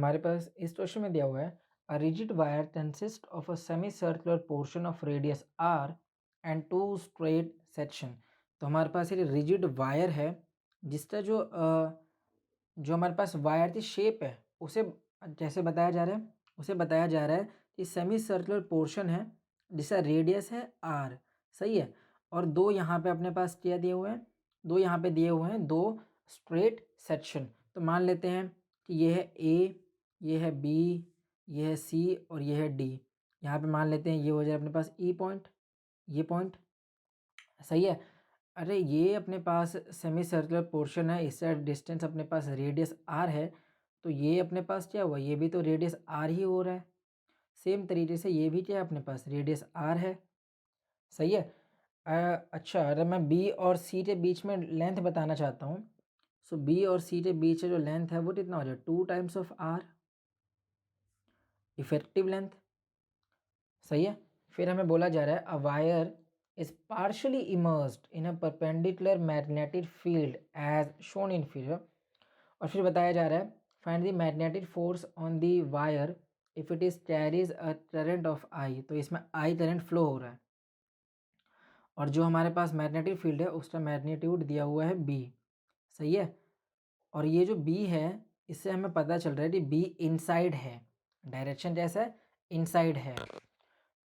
हमारे पास इस क्वेश्चन में दिया हुआ है a rigid wire consist of a semi circular portion of radius r and two straight section. तो हमारे पास ये रिजिड वायर है जिसका जो हमारे पास वायर की शेप है उसे जैसे बताया जा रहा है उसे बताया जा रहा है कि सेमी सर्कुलर पोर्शन है जिसका रेडियस है आर। सही है। और दो यहाँ पे अपने पास क्या दिए हुए हैं, दो यहाँ पे दिए हुए हैं दो स्ट्रेट सेक्शन। तो मान लेते हैं कि ये है ए, ये है बी, ये है सी और ये है डी। यहाँ पे मान लेते हैं ये हो जाए अपने पास ई पॉइंट, ये पॉइंट। सही है। अरे ये अपने पास सेमी सर्कुलर पोर्शन है, इससे डिस्टेंस अपने पास रेडियस आर है, तो ये अपने पास क्या हुआ, ये भी तो रेडियस आर ही हो रहा है। सेम तरीके से ये भी क्या है अपने पास रेडियस आर है। सही है। अच्छा, अगर मैं बी और सी के बीच में लेंथ बताना चाहता हूँ, सो बी और सी के बीच जो लेंथ है वो कितना हो जाए 2 times of r effective length. सही है। फिर हमें बोला जा रहा है a wire is partially immersed in a perpendicular magnetic field as shown in figure. और फिर बताया जा रहा है find the magnetic force on the wire if it is carries a current of I. तो इसमें आई करंट फ्लो हो रहा है और जो हमारे पास मैग्नेटिक फील्ड है उसका मैग्नीट्यूड दिया हुआ है बी। सही है। और ये जो बी है इससे हमें पता चल रहा है कि बी इनसाइड है, डायरेक्शन जैसा है इनसाइड है।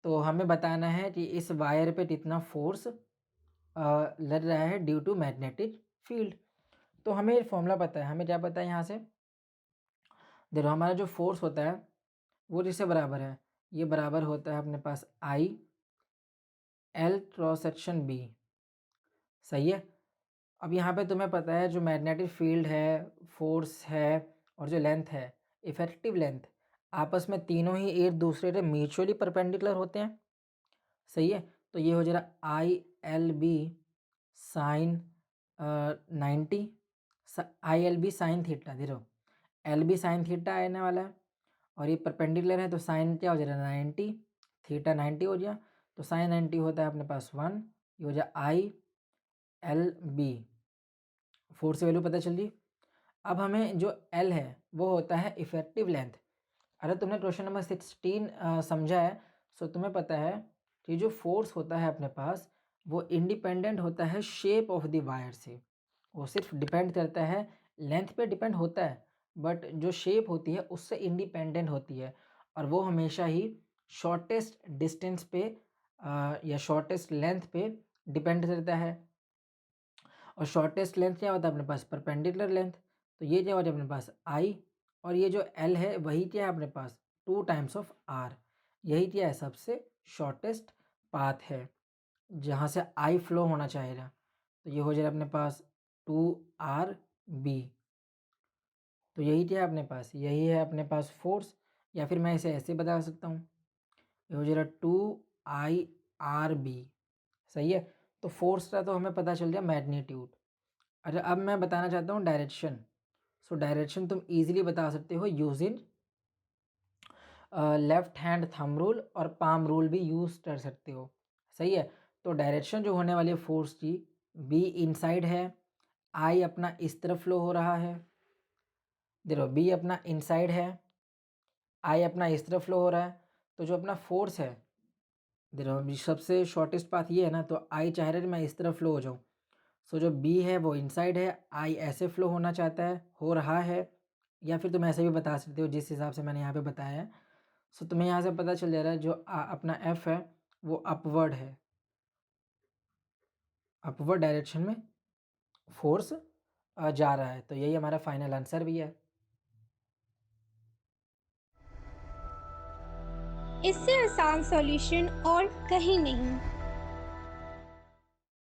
तो हमें बताना है कि इस वायर पे कितना फोर्स लग रहा है ड्यू टू मैग्नेटिक फील्ड। तो हमें फॉर्मूला पता है, हमें क्या पता है यहाँ से, देखो हमारा जो फोर्स होता है वो किससे बराबर है, ये बराबर होता है अपने पास I l cross section B. सही है। अब यहाँ पे तुम्हें पता है जो मैग्नेटिक फील्ड है, फोर्स है और जो लेंथ है इफेक्टिव लेंथ, आपस में तीनों ही एक दूसरे के म्यूचुअली परपेंडिकुलर होते हैं। सही है। तो ये हो जाएगा I l b sine 90, I l b sine theta, देखो एल बी साइन थीटा आने वाला है और ये परपेंडिकुलर है तो साइन क्या हो जाएगा 90, थीटा 90 हो गया। तो साइन 90 होता है अपने पास 1, ये हो जाए I l b, force value पता चल रही। अब हमें जो एल है वो होता है इफेक्टिव लेंथ। अगर तुमने क्वेश्चन नंबर 16 समझा है सो तुम्हें पता है कि जो फोर्स होता है अपने पास वो इंडिपेंडेंट होता है शेप ऑफ द वायर से। वो सिर्फ डिपेंड करता है, लेंथ पे डिपेंड होता है बट जो शेप होती है उससे इंडिपेंडेंट होती है। और वो हमेशा ही शॉर्टेस्ट डिस्टेंस पे या शॉर्टेस्ट लेंथ पे डिपेंड करता है। और शॉर्टेस्ट लेंथ क्या होता है अपने पास परपेंडिकुलर लेंथ। तो ये क्या होता है अपने पास आई और ये जो एल है वही क्या है अपने पास 2 टाइम्स ऑफ आर। यही क्या है सबसे शॉर्टेस्ट पाथ है जहाँ से आई फ्लो होना चाहेगा। तो ये हो जाएगा अपने पास 2 आर बी। तो यही क्या है अपने पास, यही है अपने पास फोर्स। या फिर मैं इसे ऐसे बता सकता हूँ, ये हो जाएगा 2 I R B। सही है। तो फोर्स का तो हमें पता चल गया मैग्नीट्यूड। अच्छा, अब मैं बताना चाहता हूँ डायरेक्शन। सो डायरेक्शन तुम इजीली बता सकते हो using left hand thumb rule और पाम रूल भी यूज़ कर सकते हो। सही है। तो डायरेक्शन जो होने वाली है फोर्स की, बी इनसाइड है, आई अपना इस तरफ फ्लो हो रहा है, देखो बी अपना इनसाइड है, आई अपना इस तरफ फ्लो हो रहा है। तो जो अपना फोर्स है, देखो अभी सबसे शॉर्टेस्ट पाथ ये है ना, तो आई चाह रहा है कि मैं इस तरफ फ्लो हो जाऊँ। सो जो बी है वो इनसाइड है, आई ऐसे फ्लो होना चाहता है, हो रहा है। या फिर तुम ऐसे भी बता सकते हो जिस हिसाब से मैंने यहाँ पे बताया है। सो तुम्हें यहाँ से पता चल जा रहा है जो अपना एफ है वो अपवर्ड है, अपवर्ड डायरेक्शन में फोर्स जा रहा है। तो यही हमारा फाइनल आंसर भी है। इससे आसान सॉल्यूशन और कहीं नहीं।